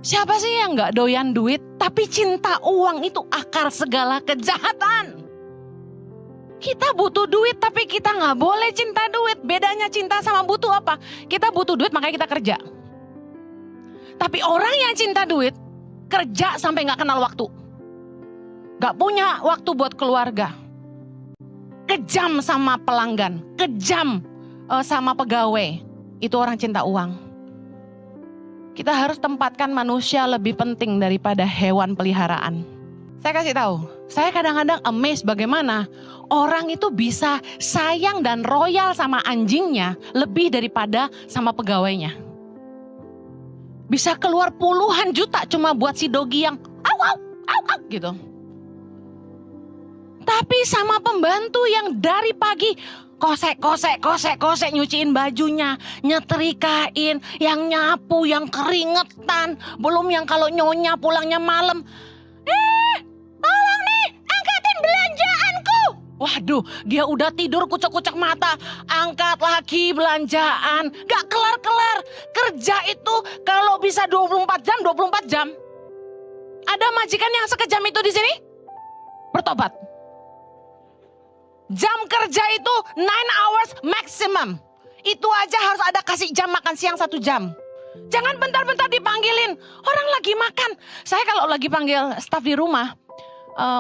Siapa sih yang gak doyan duit? Tapi cinta uang itu akar segala kejahatan. Kita butuh duit tapi kita gak boleh cinta duit. Bedanya cinta sama butuh apa? Kita butuh duit makanya kita kerja. Tapi orang yang cinta duit, kerja sampai gak kenal waktu. Gak punya waktu buat keluarga. Kejam sama pelanggan, kejam sama pegawai. Itu orang cinta uang. Kita harus tempatkan manusia lebih penting daripada hewan peliharaan. Saya kasih tahu, saya kadang-kadang amazed bagaimana orang itu bisa sayang dan royal sama anjingnya lebih daripada sama pegawainya. Bisa keluar puluhan juta cuma buat si dogi yang au gitu. Tapi sama pembantu yang dari pagi kosek nyuciin bajunya, nyetrikain, yang nyapu, yang keringetan, belum yang kalau nyonya pulangnya malam. Tolong nih, angkatin belanjaanku. Waduh, dia udah tidur kucek-kucek mata, angkat lagi belanjaan, gak kelar-kelar. Kerja itu kalau bisa 24 jam, 24 jam. Ada majikan yang sekejam itu di sini? Bertobat. Jam kerja itu 9 hours maximum. Itu aja harus ada kasih jam makan siang 1 jam. Jangan bentar-bentar dipanggilin. Orang lagi makan. Saya kalau lagi panggil staf di rumah,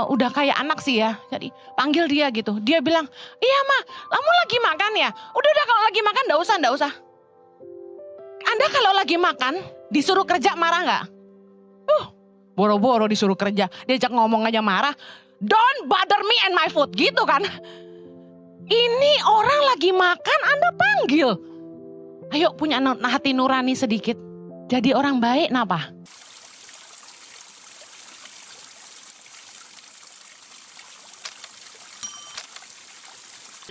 udah kayak anak sih ya. Jadi panggil dia gitu. Dia bilang, iya Ma, kamu lagi makan ya? Udah kalau lagi makan enggak usah. Anda kalau lagi makan, disuruh kerja marah gak? Boro-boro disuruh kerja. Diajak ngomong aja marah. Don't bother me and my food, gitu kan. Ini orang lagi makan, Anda panggil. Ayo punya hati nurani sedikit. Jadi orang baik, napa?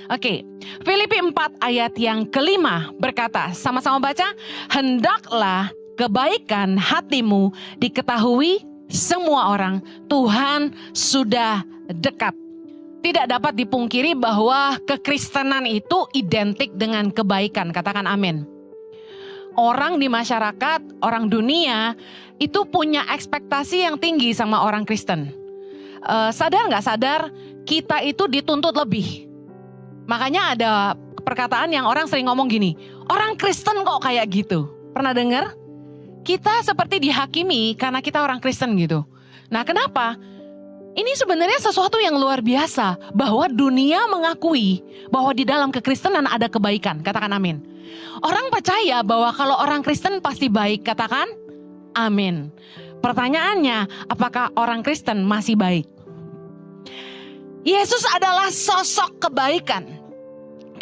Oke, Filipi 4 ayat yang kelima berkata, sama-sama baca. Hendaklah kebaikan hatimu diketahui semua orang, Tuhan sudah dekat. Tidak dapat dipungkiri bahwa kekristenan itu identik dengan kebaikan. Katakan amin. Orang di masyarakat, orang dunia itu punya ekspektasi yang tinggi sama orang Kristen. Sadar gak sadar kita itu dituntut lebih. Makanya ada perkataan yang orang sering ngomong gini, orang Kristen kok kayak gitu. Pernah dengar? Kita seperti dihakimi karena kita orang Kristen gitu. Nah kenapa? Ini sebenarnya sesuatu yang luar biasa. Bahwa dunia mengakui bahwa di dalam kekristenan ada kebaikan. Katakan amin. Orang percaya bahwa kalau orang Kristen pasti baik. Katakan amin. Pertanyaannya, apakah orang Kristen masih baik? Yesus adalah sosok kebaikan.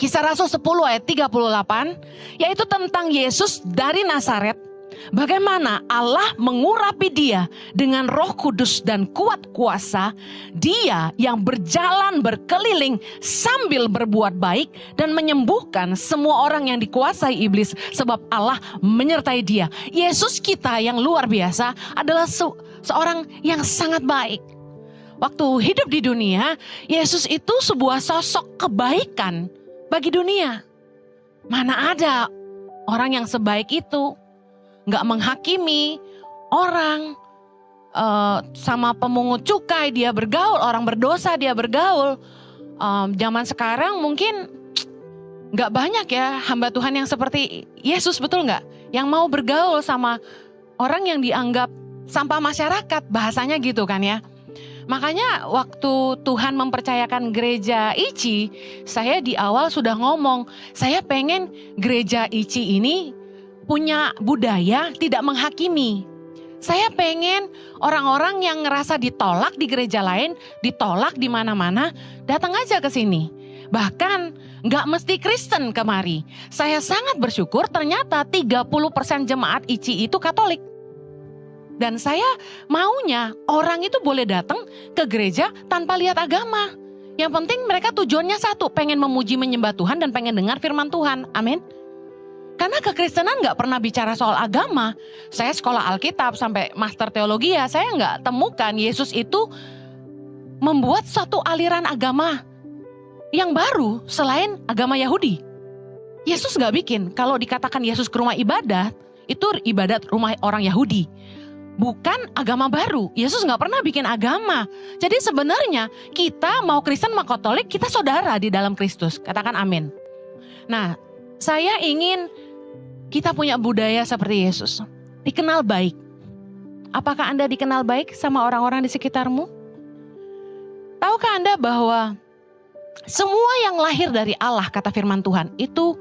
Kisah Rasul 10 ayat 38. Yaitu tentang Yesus dari Nazaret. Bagaimana Allah mengurapi dia dengan Roh Kudus dan kuat kuasa. Dia yang berjalan berkeliling sambil berbuat baik dan menyembuhkan semua orang yang dikuasai iblis sebab Allah menyertai dia. Yesus kita yang luar biasa adalah seorang yang sangat baik. Waktu hidup di dunia, Yesus itu sebuah sosok kebaikan bagi dunia. Mana ada orang yang sebaik itu? Gak menghakimi orang, sama pemungut cukai dia bergaul, orang berdosa dia bergaul. Zaman sekarang mungkin gak banyak ya hamba Tuhan yang seperti Yesus, betul gak? Yang mau bergaul sama orang yang dianggap sampah masyarakat, bahasanya gitu kan ya. Makanya waktu Tuhan mempercayakan gereja ICI, saya di awal sudah ngomong, saya pengen gereja ICI ini punya budaya tidak menghakimi. Saya pengen orang-orang yang ngerasa ditolak di gereja lain, ditolak di mana-mana, datang aja ke sini. Bahkan nggak mesti Kristen kemari. Saya sangat bersyukur ternyata 30% jemaat ICI itu Katolik. Dan saya maunya orang itu boleh datang ke gereja tanpa lihat agama. Yang penting mereka tujuannya satu, pengen memuji menyembah Tuhan dan pengen dengar firman Tuhan. Amin. Karena kekristenan gak pernah bicara soal agama. Saya sekolah Alkitab sampai master teologi ya, saya gak temukan Yesus itu membuat suatu aliran agama yang baru selain agama Yahudi. Yesus gak bikin, kalau dikatakan Yesus ke rumah ibadat, itu ibadat rumah orang Yahudi. bukan agama baru. Yesus nggak pernah bikin agama. Jadi sebenarnya kita mau Kristen mau Katolik, kita saudara di dalam Kristus. Katakan amin. Nah, saya ingin kita punya budaya seperti Yesus. Dikenal baik. Apakah Anda dikenal baik sama orang-orang di sekitarmu? Tahukah Anda bahwa semua yang lahir dari Allah, kata firman Tuhan, itu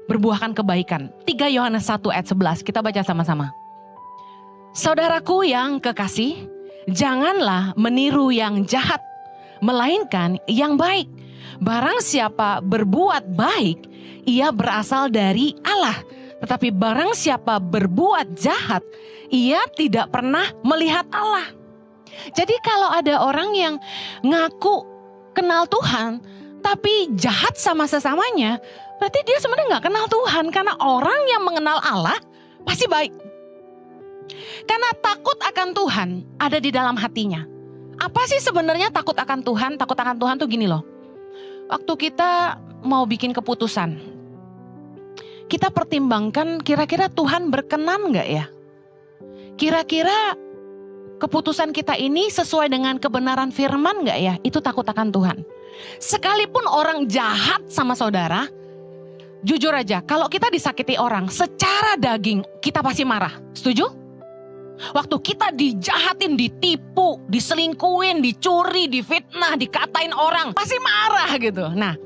berbuahkan kebaikan. 3 Yohanes 1 ayat 11, kita baca sama-sama. Saudaraku yang kekasih, janganlah meniru yang jahat, melainkan yang baik. Barang siapa berbuat baik, ia berasal dari Allah. Tetapi barang siapa berbuat jahat, ia tidak pernah melihat Allah. Jadi kalau ada orang yang ngaku kenal Tuhan, tapi jahat sama sesamanya, berarti dia sebenarnya gak kenal Tuhan. Karena orang yang mengenal Allah pasti baik. Karena takut akan Tuhan ada di dalam hatinya. Apa sih sebenarnya takut akan Tuhan? Takut akan Tuhan tuh gini loh. Waktu kita mau bikin keputusan, kita pertimbangkan kira-kira Tuhan berkenan gak ya? Kira-kira keputusan kita ini sesuai dengan kebenaran firman gak ya? Itu takut akan Tuhan. Sekalipun orang jahat sama saudara, jujur aja, kalau kita disakiti orang secara daging, kita pasti marah. Setuju? Waktu kita dijahatin, ditipu, diselingkuhin, dicuri, difitnah, dikatain orang, pasti marah gitu. Nah,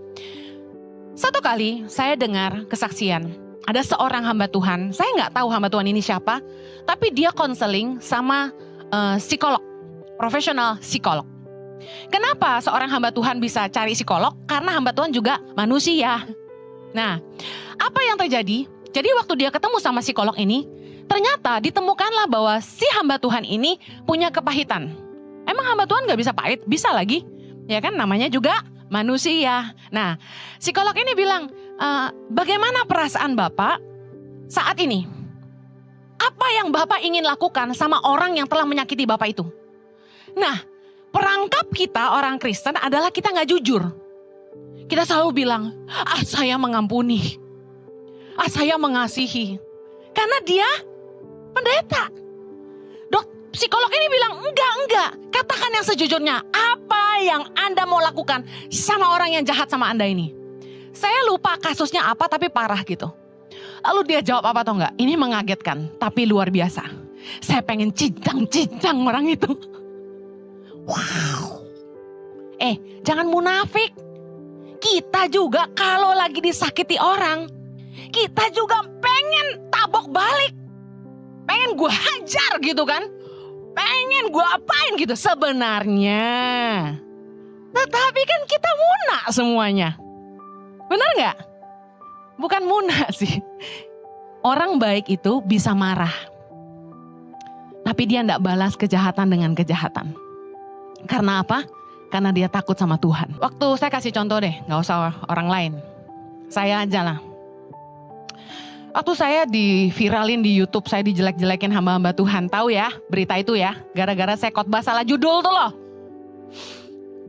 satu kali saya dengar kesaksian, ada seorang hamba Tuhan, saya nggak tahu hamba Tuhan ini siapa, tapi dia konseling sama psikolog, profesional psikolog. Kenapa seorang hamba Tuhan bisa cari psikolog? Karena hamba Tuhan juga manusia. Nah, apa yang terjadi? Jadi waktu dia ketemu sama psikolog ini, ternyata ditemukanlah bahwa si hamba Tuhan ini punya kepahitan. Emang hamba Tuhan gak bisa pahit? Bisa lagi. Ya kan, namanya juga manusia. Nah, psikolog ini bilang, bagaimana perasaan Bapak saat ini? Apa yang Bapak ingin lakukan sama orang yang telah menyakiti Bapak itu? Nah, perangkap kita orang Kristen adalah kita gak jujur. Kita selalu bilang, saya mengampuni. Saya mengasihi. Karena dia pendeta. Psikolog ini bilang, enggak. Katakan yang sejujurnya. Apa yang Anda mau lakukan sama orang yang jahat sama Anda ini? Saya lupa kasusnya apa, tapi parah gitu. Lalu dia jawab apa atau enggak? Ini mengagetkan, tapi luar biasa. Saya pengen cincang orang itu. Wow. Jangan munafik. Kita juga kalau lagi disakiti orang, kita juga pengen tabok balik. Pengen gue hajar gitu kan. Pengen gue apain gitu sebenarnya. Tetapi kan kita munak semuanya. Benar gak? Bukan munak sih. Orang baik itu bisa marah. Tapi dia gak balas kejahatan dengan kejahatan. Karena apa? Karena dia takut sama Tuhan. Waktu saya kasih contoh deh, gak usah orang lain. Saya aja lah. Waktu saya diviralin di YouTube, saya dijelek-jelekin hamba-hamba Tuhan. Tahu ya berita itu ya, gara-gara saya khotbah salah judul tuh loh.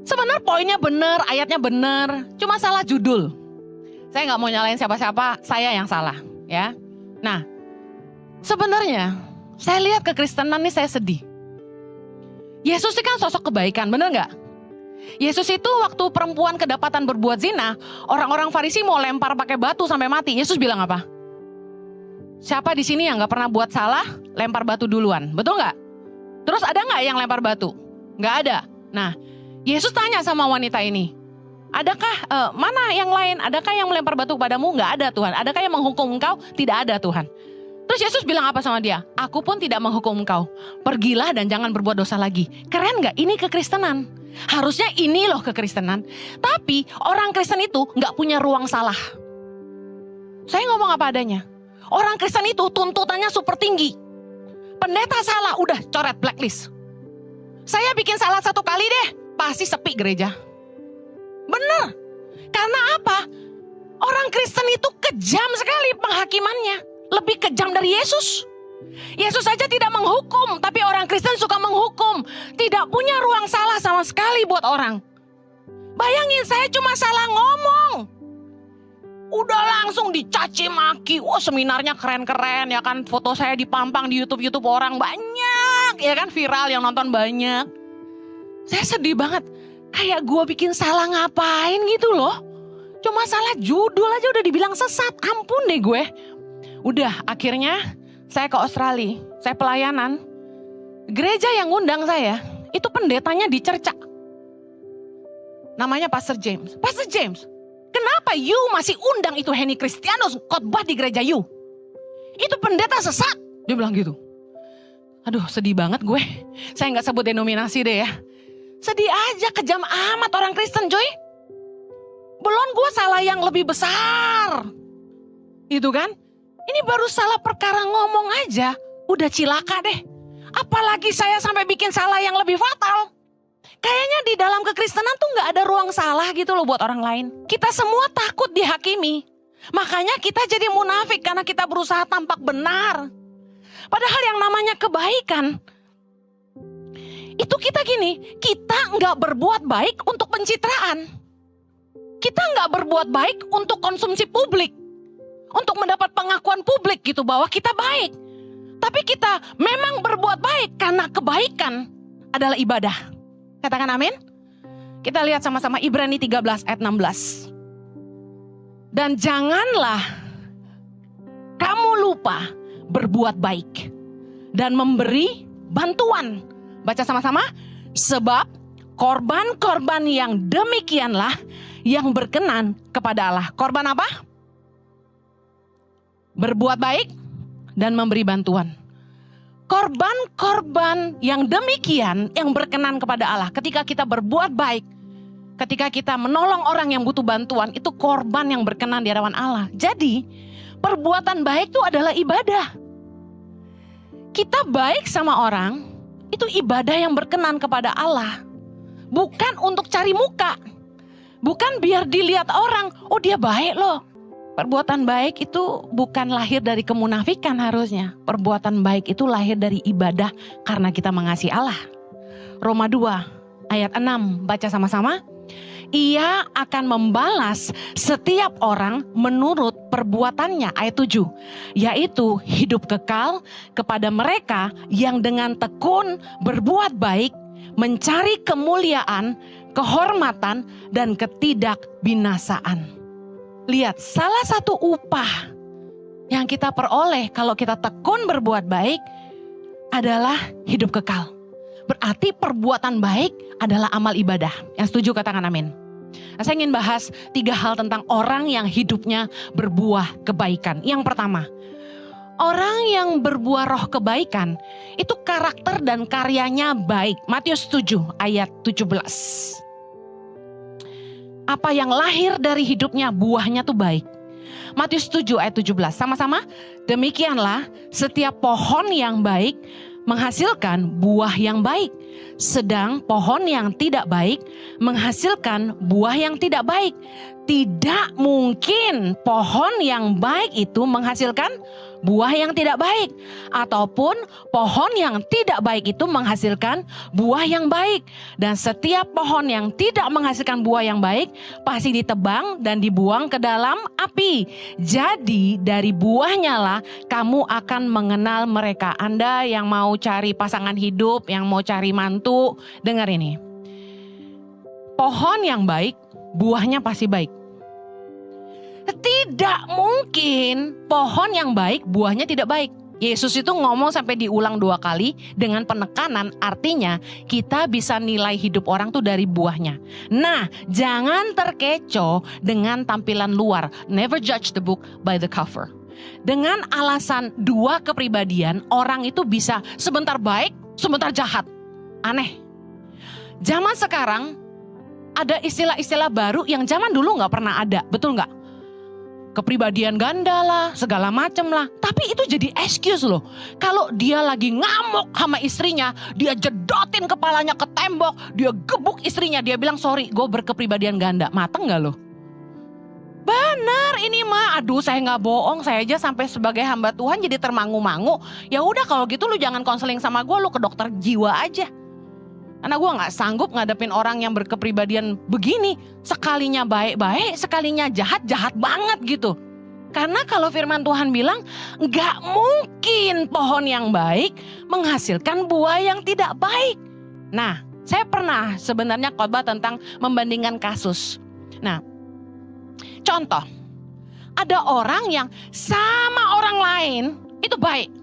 Sebenarnya poinnya bener, ayatnya bener, cuma salah judul. Saya gak mau nyalain siapa-siapa, saya yang salah ya. Nah, sebenarnya saya lihat kekristenan ini saya sedih. Yesus itu kan sosok kebaikan, bener gak? Yesus itu waktu perempuan kedapatan berbuat zina, orang-orang Farisi mau lempar pakai batu sampai mati. Yesus bilang apa? Siapa di sini yang gak pernah buat salah, lempar batu duluan. Betul gak? Terus ada gak yang lempar batu? Gak ada. Nah, Yesus tanya sama wanita ini, adakah mana yang lain? Adakah yang melempar batu kepadamu? Gak ada Tuhan. Adakah yang menghukum engkau? Tidak ada Tuhan. Terus Yesus bilang apa sama dia? Aku pun tidak menghukum engkau. Pergilah dan jangan berbuat dosa lagi. Keren gak? Ini kekristenan. Harusnya ini loh kekristenan. Tapi orang Kristen itu gak punya ruang salah. Saya ngomong apa adanya. Orang Kristen itu tuntutannya super tinggi. Pendeta salah, udah coret blacklist. Saya bikin salah satu kali deh, pasti sepi gereja. Bener. Karena apa? Orang Kristen itu kejam sekali penghakimannya. Lebih kejam dari Yesus. Yesus saja tidak menghukum, tapi orang Kristen suka menghukum. Tidak punya ruang salah sama sekali buat orang. Bayangin, saya cuma salah ngomong. Udah langsung dicaci maki. Wah, seminarnya keren-keren ya kan. Foto saya dipampang di YouTube orang banyak. Ya kan, viral yang nonton banyak. Saya sedih banget. Kayak gue bikin salah ngapain gitu loh. Cuma salah judul aja udah dibilang sesat. Ampun deh gue. Udah akhirnya saya ke Australia. Saya pelayanan. Gereja yang ngundang saya. Itu pendetanya dicerca. Namanya Pastor James. Pastor James. Kenapa you masih undang itu Henny Kristianus khotbah di gereja you? Itu pendeta sesat. Dia bilang gitu. Aduh, sedih banget gue. Saya gak sebut denominasi deh ya. Sedih aja, kejam amat orang Kristen coy. Belum gue salah yang lebih besar. Itu kan. Ini baru salah perkara ngomong aja. Udah cilaka deh. Apalagi saya sampai bikin salah yang lebih fatal. Kayaknya di dalam kekristenan tuh gak ada ruang salah gitu loh buat orang lain. Kita semua takut dihakimi. Makanya kita jadi munafik karena kita berusaha tampak benar. Padahal yang namanya kebaikan. Itu kita gini, kita gak berbuat baik untuk pencitraan. Kita gak berbuat baik untuk konsumsi publik. Untuk mendapat pengakuan publik gitu bahwa kita baik. Tapi kita memang berbuat baik karena kebaikan adalah ibadah. Katakan amin. Kita lihat sama-sama Ibrani 13 ayat 16. Dan janganlah kamu lupa berbuat baik dan memberi bantuan. Baca sama-sama. Sebab korban-korban yang demikianlah yang berkenan kepada Allah. Korban apa? Berbuat baik dan memberi bantuan. Korban-korban yang demikian yang berkenan kepada Allah. Ketika kita berbuat baik, ketika kita menolong orang yang butuh bantuan, itu korban yang berkenan di hadapan Allah. Jadi, perbuatan baik itu adalah ibadah. Kita baik sama orang, itu ibadah yang berkenan kepada Allah. Bukan untuk cari muka. Bukan biar dilihat orang, oh dia baik loh. Perbuatan baik itu bukan lahir dari kemunafikan harusnya. Perbuatan baik itu lahir dari ibadah karena kita mengasihi Allah. Roma 2 ayat 6, baca sama-sama. Ia akan membalas setiap orang menurut perbuatannya, ayat 7. Yaitu hidup kekal kepada mereka yang dengan tekun berbuat baik, mencari kemuliaan, kehormatan, dan ketidakbinasaan. Lihat, salah satu upah yang kita peroleh kalau kita tekun berbuat baik adalah hidup kekal. Berarti perbuatan baik adalah amal ibadah. Yang setuju katakan amin. Nah, saya ingin bahas 3 hal tentang orang yang hidupnya berbuah kebaikan. Yang pertama, orang yang berbuah roh kebaikan itu karakter dan karyanya baik. Matius 7 ayat 17. Apa yang lahir dari hidupnya buahnya tuh baik. Matius 7 ayat 17. Sama-sama. Demikianlah setiap pohon yang baik menghasilkan buah yang baik. Sedang pohon yang tidak baik menghasilkan buah yang tidak baik. Tidak mungkin pohon yang baik itu menghasilkan buah yang tidak baik. Ataupun pohon yang tidak baik itu menghasilkan buah yang baik. Dan setiap pohon yang tidak menghasilkan buah yang baik pasti ditebang dan dibuang ke dalam api. Jadi dari buahnya lah kamu akan mengenal mereka. Anda yang mau cari pasangan hidup, yang mau cari mantu, dengar ini. Pohon yang baik, buahnya pasti baik. Tidak mungkin pohon yang baik, buahnya tidak baik. Yesus itu ngomong sampai diulang 2 kali dengan penekanan, artinya kita bisa nilai hidup orang tuh dari buahnya. Nah, jangan terkecoh dengan tampilan luar. Never judge the book by the cover. Dengan alasan 2 kepribadian, orang itu bisa sebentar baik, sebentar jahat. Aneh. Zaman sekarang ada istilah-istilah baru yang zaman dulu gak pernah ada, betul gak? Kepribadian ganda lah, segala macem lah. Tapi itu jadi excuse loh. Kalau dia lagi ngamuk sama istrinya, dia jedotin kepalanya ke tembok, dia gebuk istrinya, dia bilang sorry, gue berkepribadian ganda. Mateng gak loh? Benar ini mah, aduh saya gak bohong, saya aja sampai sebagai hamba Tuhan jadi termangu-mangu. Ya udah kalau gitu lu jangan konseling sama gue, lu ke dokter jiwa aja. Karena gue gak sanggup ngadepin orang yang berkepribadian begini. Sekalinya baik-baik, sekalinya jahat-jahat banget gitu. Karena kalau firman Tuhan bilang, gak mungkin pohon yang baik menghasilkan buah yang tidak baik. Nah, saya pernah sebenarnya khotbah tentang membandingkan kasus. Nah, contoh, ada orang yang sama orang lain itu baik.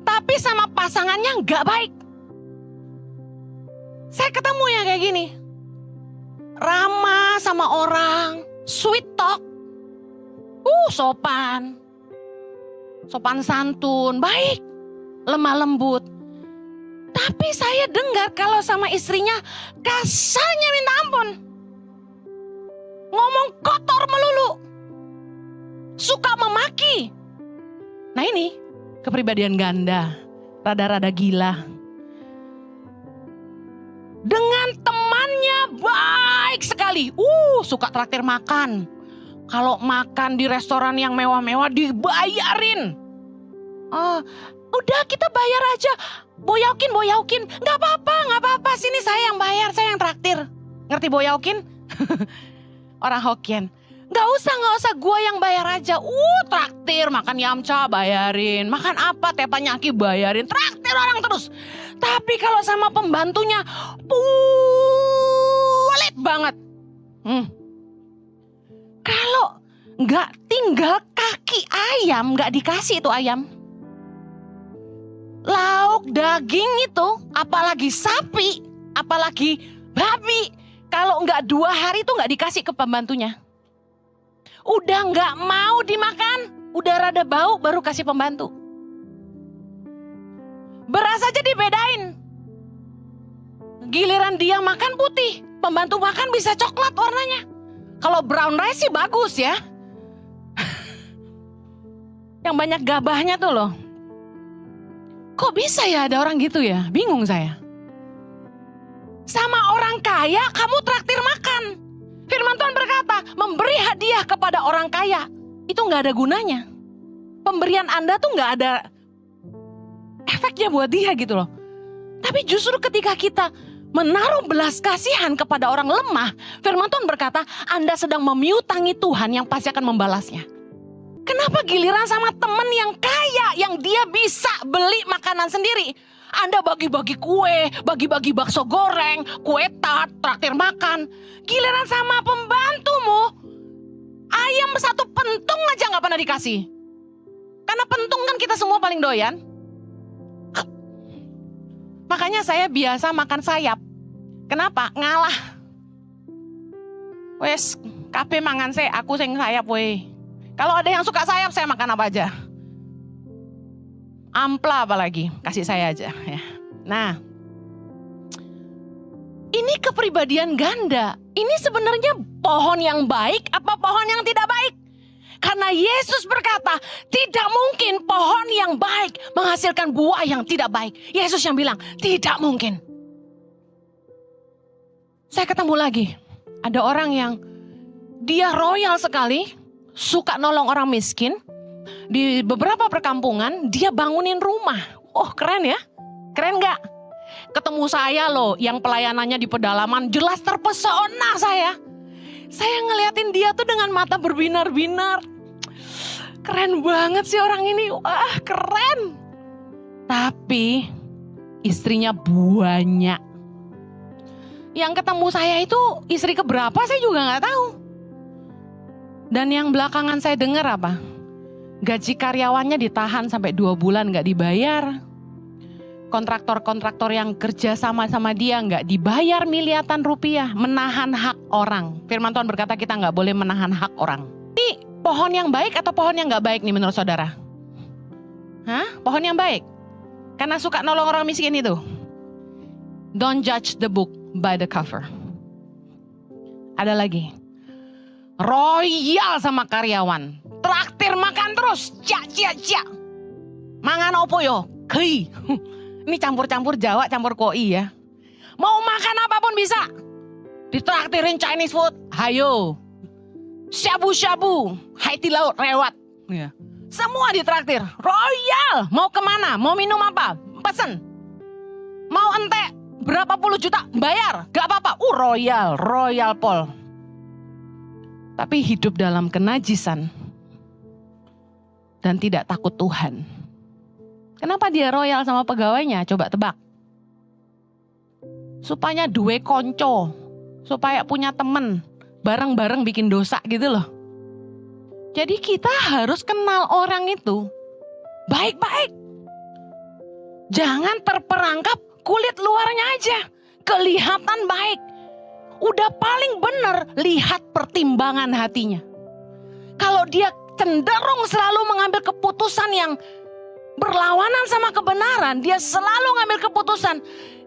Tapi sama pasangannya gak baik. Saya ketemu yang kayak gini. Ramah sama orang, sweet talk. Sopan. Sopan santun, baik. Lemah lembut. Tapi saya dengar kalau sama istrinya kasarnya minta ampun. Ngomong kotor melulu. Suka memaki. Nah ini kepribadian ganda. Rada-rada gila. Dengan temannya baik sekali. Suka traktir makan. Kalau makan di restoran yang mewah-mewah dibayarin. Udah kita bayar aja. Boyaukin. Gak apa-apa. Sini saya yang bayar, saya yang traktir. Ngerti boyaukin? Orang Hokkien. Gak usah gue yang bayar aja. Traktir, makan yamcha bayarin. Makan apa, tepanyaki bayarin. Traktir orang terus. Tapi kalau sama pembantunya, pelit banget. Kalau gak tinggal kaki ayam, gak dikasih itu ayam. Lauk, daging itu, apalagi sapi, apalagi babi. Kalau gak 2 hari itu gak dikasih ke pembantunya. Udah gak mau dimakan, udah rada bau baru kasih pembantu. Beras aja dibedain. Giliran dia makan putih, pembantu makan bisa coklat warnanya. Kalau brown rice sih bagus ya. Yang banyak gabahnya tuh loh. Kok bisa ya ada orang gitu ya? Bingung saya. Sama orang kaya kamu traktir makan. Firman Tuhan berkata, memberi hadiah kepada orang kaya itu gak ada gunanya. Pemberian Anda tuh gak ada efeknya buat dia gitu loh. Tapi justru ketika kita menaruh belas kasihan kepada orang lemah, firman Tuhan berkata, Anda sedang memiutangi Tuhan yang pasti akan membalasnya. Kenapa giliran sama temen yang kaya, yang dia bisa beli makanan sendiri, Anda bagi-bagi kue, bagi-bagi bakso goreng, kue tart, traktir makan. Giliran sama pembantumu, ayam 1 pentung aja gak pernah dikasih. Karena pentung kan kita semua paling doyan. Makanya saya biasa makan sayap. Kenapa? Ngalah. Wes, kabeh mangan saya, aku sing sayap we. Kalau ada yang suka sayap, saya makan apa aja. Ampla apalagi, kasih saya aja ya. Nah, ini kepribadian ganda. Ini sebenarnya pohon yang baik apa pohon yang tidak baik? Karena Yesus berkata, tidak mungkin pohon yang baik menghasilkan buah yang tidak baik. Yesus yang bilang, tidak mungkin. Saya ketemu lagi, ada orang yang dia royal sekali, suka nolong orang miskin. Di beberapa perkampungan, dia bangunin rumah. Oh keren ya, keren gak? Ketemu saya loh, yang pelayanannya di pedalaman, jelas terpesona saya. Saya ngeliatin dia tuh dengan mata berbinar-binar. Keren banget sih orang ini, wah keren. Tapi istrinya banyak. Yang ketemu saya itu istri keberapa saya juga gak tahu. Dan yang belakangan saya dengar apa? Gaji karyawannya ditahan sampai 2 bulan gak dibayar. Kontraktor-kontraktor yang kerja sama dia gak dibayar miliaran rupiah. Menahan hak orang. Firman Tuhan berkata kita gak boleh menahan hak orang. Ini pohon yang baik atau pohon yang gak baik nih menurut saudara? Pohon yang baik? Karena suka nolong orang miskin itu. Don't judge the book by the cover. Ada lagi. Royal sama karyawan. Traktir makan terus. Cia. Mangan opo yo? Kei. Ini campur-campur Jawa, campur koi ya. Mau makan apapun bisa. Ditraktirin Chinese food. Hayo. Syabu-syabu. Haiti laut, rewat. Ya. Semua ditraktir. Royal. Mau kemana? Mau minum apa? Pesen. Mau entek? Berapa puluh juta bayar, gak apa-apa. Royal Paul. Tapi hidup dalam kenajisan dan tidak takut Tuhan. Kenapa dia royal sama pegawainya? Coba tebak. Supaya duwe konco, supaya punya temen, bareng-bareng bikin dosa gitu loh. Jadi kita harus kenal orang itu baik-baik. Jangan terperangkap kulit luarnya aja, kelihatan baik. Udah paling benar lihat pertimbangan hatinya. Kalau dia cenderung selalu mengambil keputusan yang berlawanan sama kebenaran, dia selalu ngambil keputusan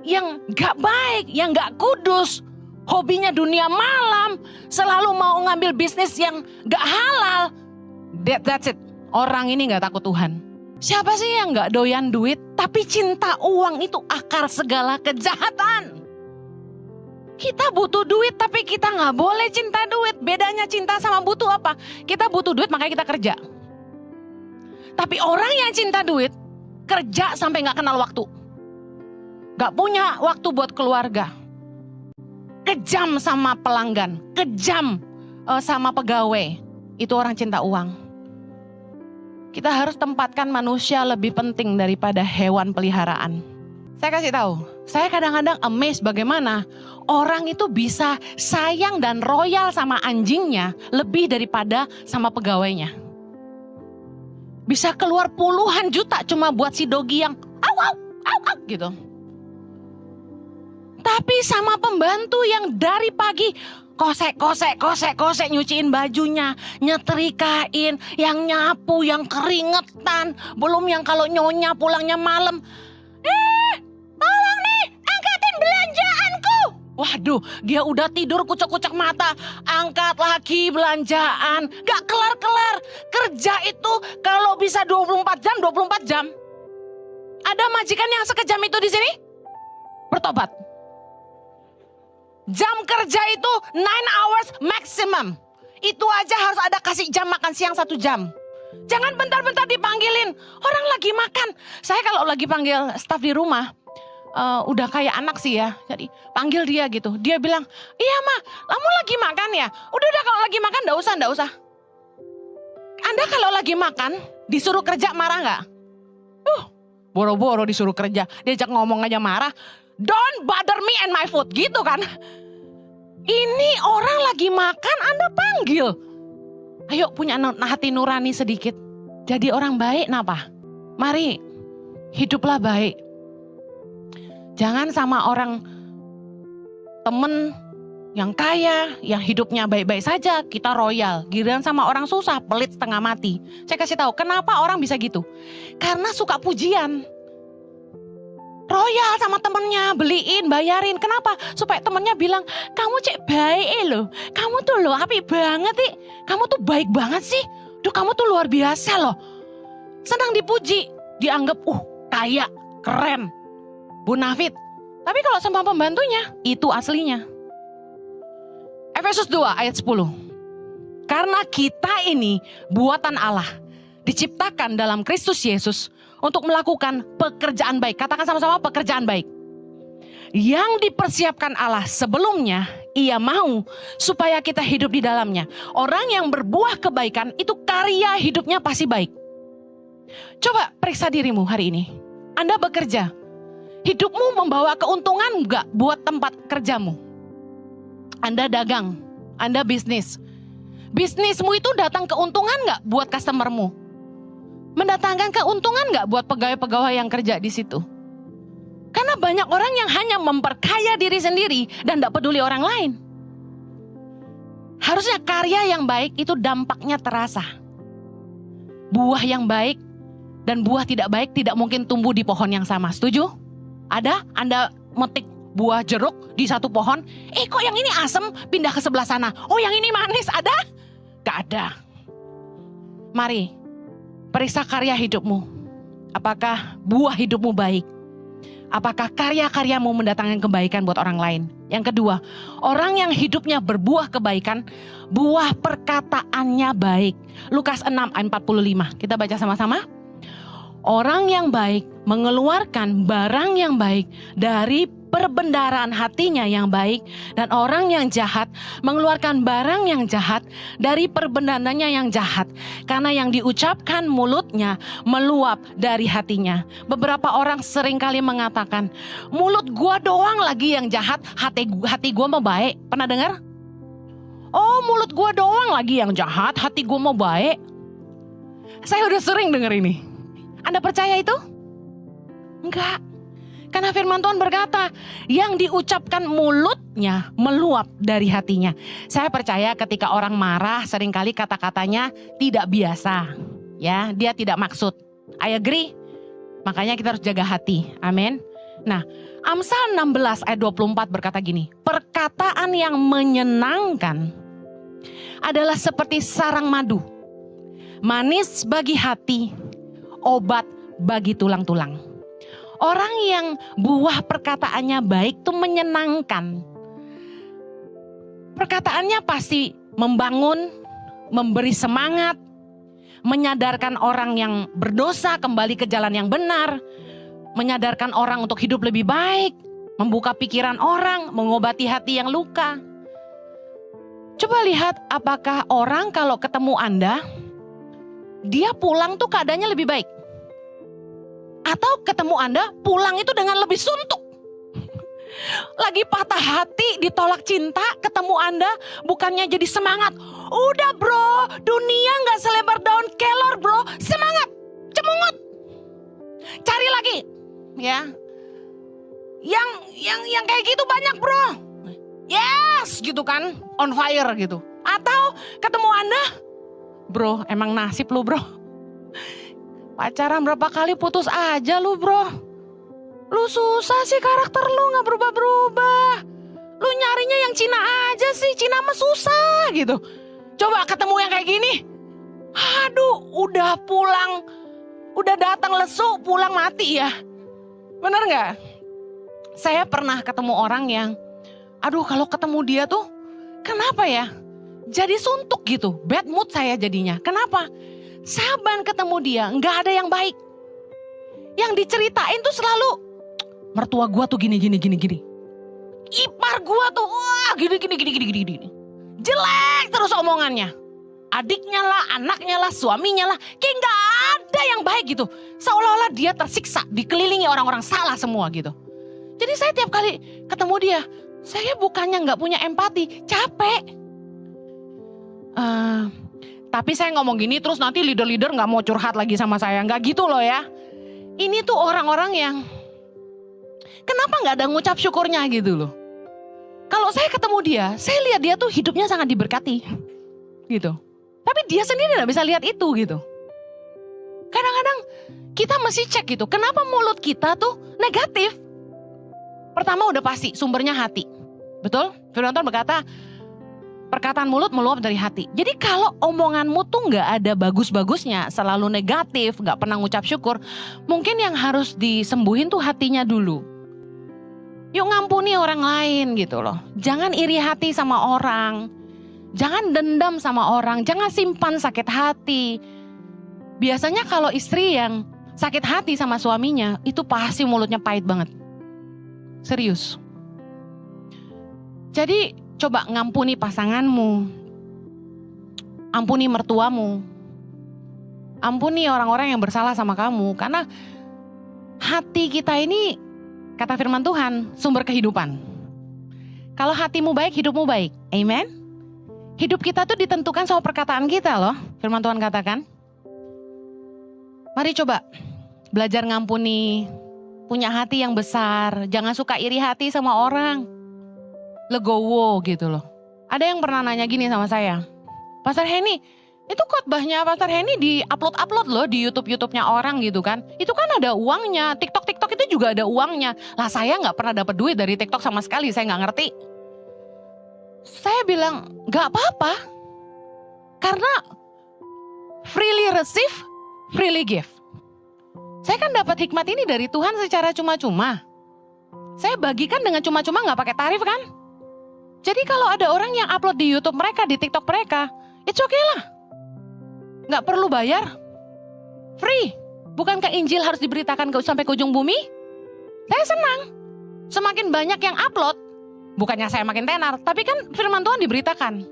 yang gak baik, yang gak kudus. Hobinya dunia malam, selalu mau ngambil bisnis yang gak halal. That's it. Orang ini gak takut Tuhan. Siapa sih yang gak doyan duit, tapi cinta uang itu akar segala kejahatan. Kita butuh duit tapi kita gak boleh cinta duit. Bedanya cinta sama butuh apa? Kita butuh duit makanya kita kerja. Tapi orang yang cinta duit, kerja sampai gak kenal waktu. Gak punya waktu buat keluarga. Kejam sama pelanggan, kejam sama pegawai. Itu orang cinta uang. Kita harus tempatkan manusia lebih penting daripada hewan peliharaan. Saya kasih tahu, saya kadang-kadang amazed bagaimana orang itu bisa sayang dan royal sama anjingnya lebih daripada sama pegawainya. Bisa keluar puluhan juta cuma buat si dogi yang au gitu. Tapi sama pembantu yang dari pagi kosek nyuciin bajunya, nyetrikain, yang nyapu, yang keringetan, belum yang kalau nyonya pulangnya malam. Tolong nih, angkatin belanjaanku. Waduh, dia udah tidur kucek-kucek mata, angkat lagi belanjaan, gak kelar-kelar. Kerja itu kalau bisa 24 jam. Ada majikan yang sekejam itu di sini? Bertobat. Jam kerja itu 9 hours maximum. Itu aja harus ada kasih jam makan siang 1 jam. Jangan bentar-bentar dipanggilin. Orang lagi makan. Saya kalau lagi panggil staf di rumah, udah kayak anak sih ya. Jadi panggil dia gitu. Dia bilang, iya Ma, kamu lagi makan ya? Udah kalau lagi makan enggak usah. Anda kalau lagi makan, disuruh kerja marah gak? Boro-boro disuruh kerja. Diajak ngomong aja marah. Don't bother me and my food, gitu kan. Ini orang lagi makan, Anda panggil. Ayo punya hati nurani sedikit. Jadi orang baik napa? Mari, hiduplah baik. Jangan sama orang temen yang kaya, yang hidupnya baik-baik saja, kita royal. Giliran sama orang susah, pelit setengah mati. Saya kasih tahu, kenapa orang bisa gitu? Karena suka pujian. Royal sama temennya, beliin, bayarin. Kenapa? Supaya temennya bilang, kamu cek baik loh. Kamu tuh loh apik banget sih. Kamu tuh baik banget sih. Duh, kamu tuh luar biasa loh. Senang dipuji. Dianggap, kaya, keren, bonafit. Tapi kalau sama pembantunya, itu aslinya. Efesus 2 ayat 10. Karena kita ini buatan Allah. Diciptakan dalam Kristus Yesus. Untuk melakukan pekerjaan baik. Katakan sama-sama, pekerjaan baik. Yang dipersiapkan Allah sebelumnya, Ia mau supaya kita hidup di dalamnya. Orang yang berbuah kebaikan itu karya hidupnya pasti baik. Coba periksa dirimu hari ini. Anda bekerja. Hidupmu membawa keuntungan enggak buat tempat kerjamu? Anda dagang, Anda bisnis. Bisnismu itu datang keuntungan enggak buat customermu? Mendatangkan keuntungan nggak buat pegawai-pegawai yang kerja di situ? Karena banyak orang yang hanya memperkaya diri sendiri dan nggak peduli orang lain. Harusnya karya yang baik itu dampaknya terasa. Buah yang baik dan buah tidak baik tidak mungkin tumbuh di pohon yang sama. Setuju? Ada? Anda metik buah jeruk di satu pohon, kok yang ini asem pindah ke sebelah sana. Oh yang ini manis, ada? Gak ada. Mari. Periksa karya hidupmu. Apakah buah hidupmu baik? Apakah karya-karyamu mendatangkan kebaikan buat orang lain? Yang kedua, orang yang hidupnya berbuah kebaikan, buah perkataannya baik. Lukas 6 ayat 45. Kita baca sama-sama. Orang yang baik mengeluarkan barang yang baik dari perbendaharaan hatinya yang baik, dan orang yang jahat mengeluarkan barang yang jahat dari perbendaharaannya yang jahat, karena yang diucapkan mulutnya meluap dari hatinya. Beberapa orang seringkali mengatakan, mulut gua doang lagi yang jahat, hati gua mau baik. Pernah dengar? Oh, mulut gua doang lagi yang jahat, hati gua mau baik. Saya udah sering dengar ini. Anda percaya itu? Enggak. Karena firman Tuhan berkata, yang diucapkan mulutnya meluap dari hatinya. Saya percaya ketika orang marah, seringkali kata-katanya tidak biasa. Ya, dia tidak maksud. I agree. Makanya kita harus jaga hati. Amin. Nah, Amsal 16 ayat 24 berkata gini, perkataan yang menyenangkan adalah seperti sarang madu, manis bagi hati, obat bagi tulang-tulang. Orang yang buah perkataannya baik tuh menyenangkan. Perkataannya pasti membangun, memberi semangat, menyadarkan orang yang berdosa kembali ke jalan yang benar, menyadarkan orang untuk hidup lebih baik, membuka pikiran orang, mengobati hati yang luka. Coba lihat apakah orang kalau ketemu Anda, dia pulang tuh keadaannya lebih baik. Atau ketemu Anda pulang itu dengan lebih suntuk. Lagi patah hati, ditolak cinta, ketemu Anda bukannya jadi semangat. Udah bro, dunia gak selebar daun kelor bro, semangat, cemungut. Cari lagi, ya. Yang kayak gitu banyak bro. Yes, gitu kan, on fire gitu. Atau ketemu Anda, bro emang nasib lu bro. Pacaran berapa kali putus aja lu bro. Lu susah sih, karakter lu gak berubah-berubah. Lu nyarinya yang Cina aja sih, Cina mah susah gitu. Coba ketemu yang kayak gini. Aduh, udah pulang, udah datang lesu, pulang mati ya. Bener gak? Saya pernah ketemu orang yang, aduh kalau ketemu dia tuh, kenapa ya? Jadi suntuk gitu, bad mood saya jadinya. Kenapa? Saban ketemu dia, gak ada yang baik. Yang diceritain tuh selalu, mertua gua tuh gini. Ipar gua tuh, wah gini. Jelek terus omongannya. Adiknya lah, anaknya lah, suaminya lah. Kayak gak ada yang baik gitu. Seolah-olah dia tersiksa, dikelilingi orang-orang salah semua gitu. Jadi saya tiap kali ketemu dia, saya bukannya gak punya empati, capek. Tapi saya ngomong gini terus nanti leader-leader gak mau curhat lagi sama saya. Gak gitu loh ya. Ini tuh orang-orang yang kenapa gak ada ngucap syukurnya gitu loh. Kalau saya ketemu dia, saya lihat dia tuh hidupnya sangat diberkati gitu. Tapi dia sendiri gak bisa lihat itu gitu. Kadang-kadang kita mesti cek gitu. Kenapa mulut kita tuh negatif? Pertama udah pasti sumbernya hati. Betul? Firman Tuhan berkata, perkataan mulut meluap dari hati. Jadi kalau omonganmu tuh gak ada bagus-bagusnya, selalu negatif, gak pernah ngucap syukur, mungkin yang harus disembuhin tuh hatinya dulu. Yuk ngampuni orang lain gitu loh. Jangan iri hati sama orang. Jangan dendam sama orang. Jangan simpan sakit hati. Biasanya kalau istri yang sakit hati sama suaminya, itu pasti mulutnya pahit banget. Serius. Jadi coba ngampuni pasanganmu, ampuni mertuamu, ampuni orang-orang yang bersalah sama kamu. Karena hati kita ini, kata firman Tuhan, sumber kehidupan. Kalau hatimu baik, hidupmu baik. Amen. Hidup kita tuh ditentukan sama perkataan kita loh. Firman Tuhan katakan. Mari coba belajar ngampuni, punya hati yang besar. Jangan suka iri hati sama orang. Legowo gitu loh. Ada yang pernah nanya gini sama saya, Pastor Henny, itu khotbahnya Pastor Henny di-upload loh di YouTube-nya orang gitu kan. Itu kan ada uangnya, TikTok itu juga ada uangnya. Lah saya gak pernah dapat duit dari TikTok sama sekali, saya gak ngerti. Saya bilang, gak apa-apa. Karena freely receive, freely give. Saya kan dapat hikmat ini dari Tuhan secara cuma-cuma. Saya bagikan dengan cuma-cuma gak pakai tarif kan. Jadi kalau ada orang yang upload di YouTube mereka, di TikTok mereka, it's okay lah. Gak perlu bayar. Free. Bukankah Injil harus diberitakan sampai ke ujung bumi? Saya senang. Semakin banyak yang upload, bukannya saya makin tenar, tapi kan firman Tuhan diberitakan.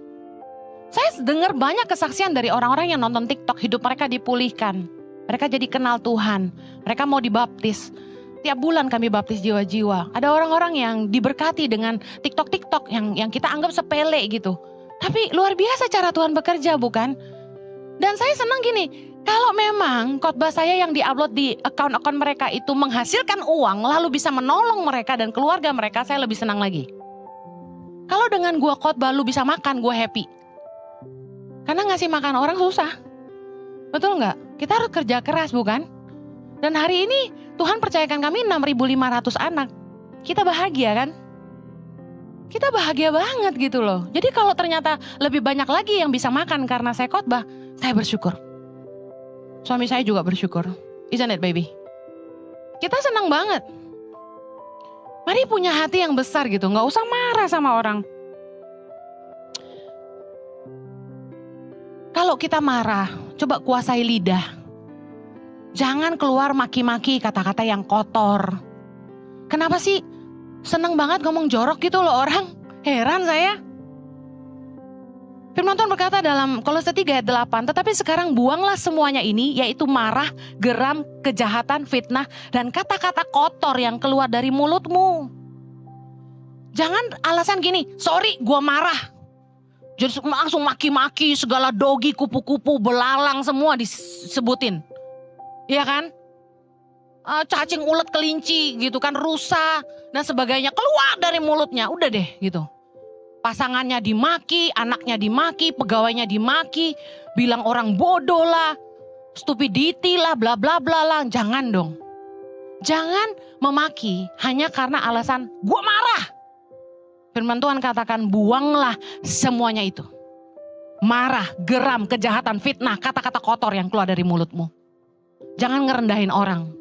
Saya dengar banyak kesaksian dari orang-orang yang nonton TikTok, hidup mereka dipulihkan. Mereka jadi kenal Tuhan, mereka mau dibaptis. Tiap bulan kami baptis jiwa-jiwa. Ada orang-orang yang diberkati dengan TikTok yang kita anggap sepele gitu. Tapi luar biasa cara Tuhan bekerja, bukan? Dan saya senang gini, kalau memang khotbah saya yang diupload di akun-akun mereka itu menghasilkan uang, lalu bisa menolong mereka dan keluarga mereka, saya lebih senang lagi. Kalau dengan gua khotbah lu bisa makan, gua happy. Karena ngasih makan orang susah. Betul nggak? Kita harus kerja keras, bukan? Dan hari ini Tuhan percayakan kami 6.500 anak. Kita bahagia kan? Kita bahagia banget gitu loh. Jadi kalau ternyata lebih banyak lagi yang bisa makan karena saya khotbah, saya bersyukur. Suami saya juga bersyukur. Isn't it, baby? Kita senang banget. Mari punya hati yang besar gitu. Nggak usah marah sama orang. Kalau kita marah, coba kuasai lidah. Jangan keluar maki-maki kata-kata yang kotor. Kenapa sih seneng banget ngomong jorok gitu loh orang? Heran saya. Firman Tuhan berkata dalam Kolose 3 ayat 8, tetapi sekarang buanglah semuanya ini, yaitu marah, geram, kejahatan, fitnah, dan kata-kata kotor yang keluar dari mulutmu. Jangan alasan gini, sorry gua marah. Jadi langsung maki-maki, segala dogi, kupu-kupu, belalang semua disebutin. Iya kan? Cacing, ulet, kelinci gitu kan, rusa dan sebagainya keluar dari mulutnya. Udah deh gitu. Pasangannya dimaki, anaknya dimaki, pegawainya dimaki, bilang orang bodoh lah, stupidity lah, bla bla bla lah. Jangan dong. Jangan memaki hanya karena alasan gua marah. Firman Tuhan katakan buanglah semuanya itu. Marah, geram, kejahatan, fitnah, kata-kata kotor yang keluar dari mulutmu. Jangan ngerendahin orang.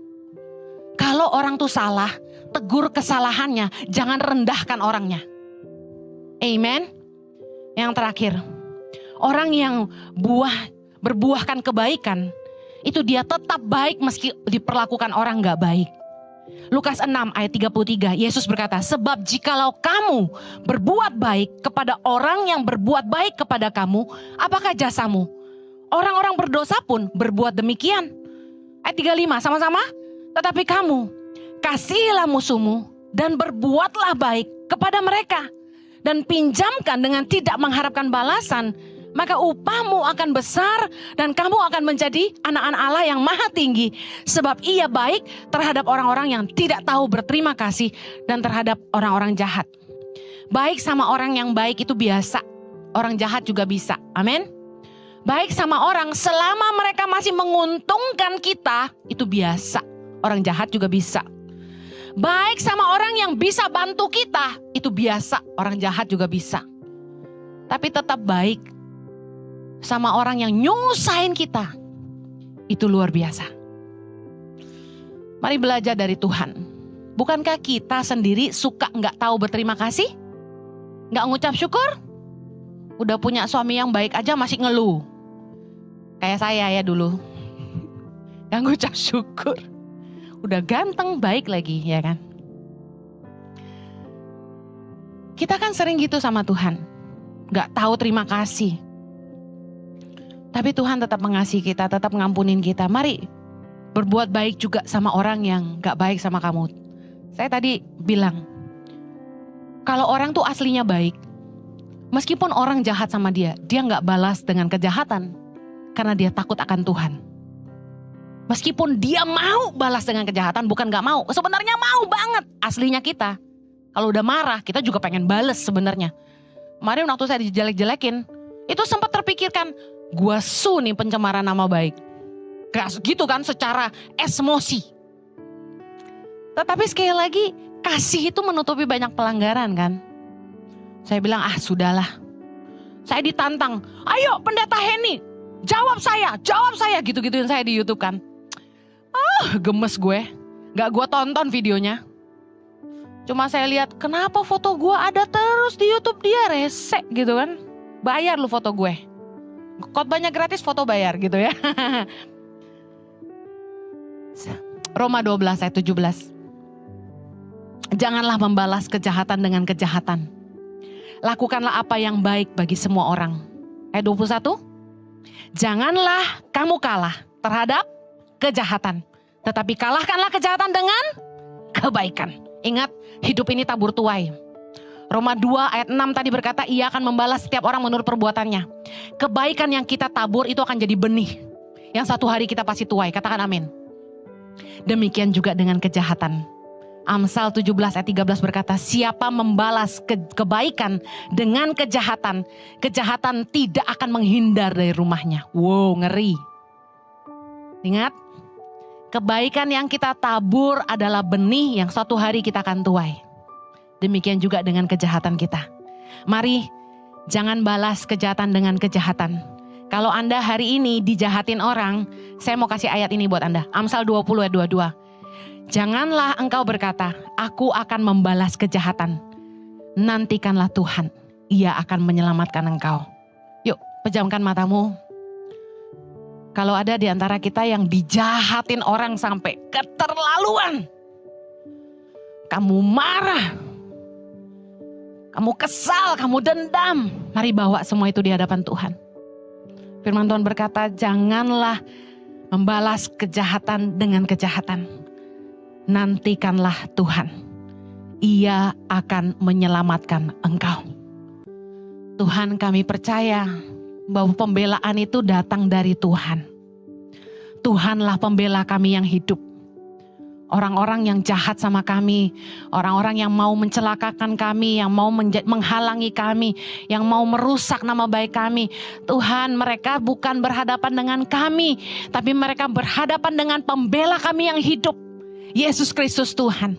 Kalau orang tuh salah, tegur kesalahannya, jangan rendahkan orangnya. Amen. Yang terakhir, orang yang berbuahkan kebaikan, itu dia tetap baik meski diperlakukan orang gak baik. Lukas 6 ayat 33, Yesus berkata, sebab jikalau kamu berbuat baik kepada orang yang berbuat baik kepada kamu, apakah jasamu? Orang-orang berdosa pun berbuat demikian. Ayat 35 sama-sama. Tetapi kamu kasihilah musuhmu dan berbuatlah baik kepada mereka. Dan pinjamkan dengan tidak mengharapkan balasan. Maka upahmu akan besar dan kamu akan menjadi anak-anak Allah yang maha tinggi. Sebab ia baik terhadap orang-orang yang tidak tahu berterima kasih dan terhadap orang-orang jahat. Baik sama orang yang baik itu biasa. Orang jahat juga bisa. Amin. Baik sama orang selama mereka masih menguntungkan kita, itu biasa. Orang jahat juga bisa. Baik sama orang yang bisa bantu kita, itu biasa. Orang jahat juga bisa. Tapi tetap baik sama orang yang nyusahin kita, itu luar biasa. Mari belajar dari Tuhan. Bukankah kita sendiri suka gak tahu berterima kasih? Gak ngucap syukur? Udah punya suami yang baik aja masih ngeluh. Kayak saya ya dulu. Gak ngucap syukur. Udah ganteng, baik lagi, ya kan? Kita kan sering gitu sama Tuhan. Gak tahu terima kasih. Tapi Tuhan tetap mengasihi kita, tetap ngampunin kita. Mari berbuat baik juga sama orang yang gak baik sama kamu. Saya tadi bilang, kalau orang tuh aslinya baik, meskipun orang jahat sama dia gak balas dengan kejahatan. Karena dia takut akan Tuhan. Meskipun dia mau balas dengan kejahatan, bukan gak mau. Sebenarnya mau banget aslinya kita. Kalau udah marah, kita juga pengen bales sebenarnya. Kemarin waktu saya dijelek-jelekin, itu sempat terpikirkan, gua su nih pencemaran nama baik. Kayak gitu kan secara emosi. Tetapi sekali lagi, kasih itu menutupi banyak pelanggaran kan. Saya bilang, sudahlah. Saya ditantang, ayo pendeta Henny, jawab saya, gitu-gituin saya di YouTube kan. Gemes gue, gak gue tonton videonya. Cuma saya lihat, kenapa foto gue ada terus di YouTube dia, rese gitu kan. Bayar lu foto gue. Khotbahnya gratis, foto bayar gitu ya. Roma 12 ayat 17. Janganlah membalas kejahatan dengan kejahatan. Lakukanlah apa yang baik bagi semua orang. Ayat 21. Janganlah kamu kalah terhadap kejahatan, tetapi kalahkanlah kejahatan dengan kebaikan. Ingat, hidup ini tabur tuai. Roma 2 ayat 6 tadi berkata, ia akan membalas setiap orang menurut perbuatannya. Kebaikan yang kita tabur itu akan jadi benih yang satu hari kita pasti tuai. Katakan amin. Demikian juga dengan kejahatan. Amsal 17 ayat 13 berkata, siapa membalas kebaikan dengan kejahatan, kejahatan tidak akan menghindar dari rumahnya. Wow, ngeri. Ingat, kebaikan yang kita tabur adalah benih yang suatu hari kita akan tuai. Demikian juga dengan kejahatan kita. Mari, jangan balas kejahatan dengan kejahatan. Kalau Anda hari ini dijahatin orang, saya mau kasih ayat ini buat Anda. Amsal 20 ayat 22. Janganlah engkau berkata, aku akan membalas kejahatan. Nantikanlah Tuhan, ia akan menyelamatkan engkau. Yuk, pejamkan matamu. Kalau ada di antara kita yang dijahatin orang sampai keterlaluan. Kamu marah. Kamu kesal, kamu dendam. Mari bawa semua itu di hadapan Tuhan. Firman Tuhan berkata, janganlah membalas kejahatan dengan kejahatan. Nantikanlah Tuhan, ia akan menyelamatkan engkau. Tuhan, kami percaya bahwa pembelaan itu datang dari Tuhan. Tuhanlah pembela kami yang hidup. Orang-orang yang jahat sama kami, orang-orang yang mau mencelakakan kami, yang mau menghalangi kami, yang mau merusak nama baik kami. Tuhan, mereka bukan berhadapan dengan kami, tapi mereka berhadapan dengan pembela kami yang hidup. Yesus Kristus Tuhan.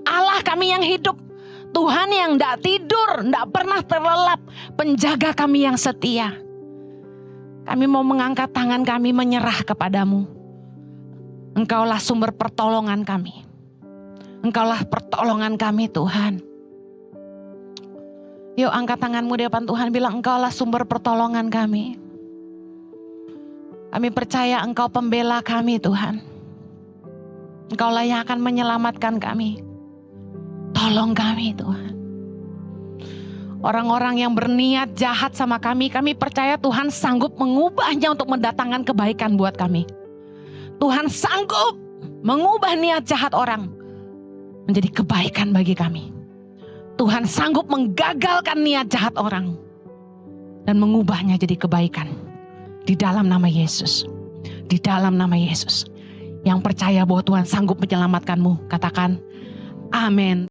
Allah kami yang hidup. Tuhan yang tidak tidur, tidak pernah terlelap. Penjaga kami yang setia. Kami mau mengangkat tangan kami menyerah kepadamu. Engkaulah sumber pertolongan kami. Engkaulah pertolongan kami Tuhan. Yuk angkat tanganmu di depan Tuhan, bilang engkaulah sumber pertolongan kami. Kami percaya engkau pembela kami Tuhan. Engkaulah yang akan menyelamatkan kami. Tolong kami Tuhan. Orang-orang yang berniat jahat sama kami, kami percaya Tuhan sanggup mengubahnya untuk mendatangkan kebaikan buat kami. Tuhan sanggup mengubah niat jahat orang menjadi kebaikan bagi kami. Tuhan sanggup menggagalkan niat jahat orang dan mengubahnya jadi kebaikan. Di dalam nama Yesus. Di dalam nama Yesus. Yang percaya bahwa Tuhan sanggup menyelamatkanmu, katakan amin.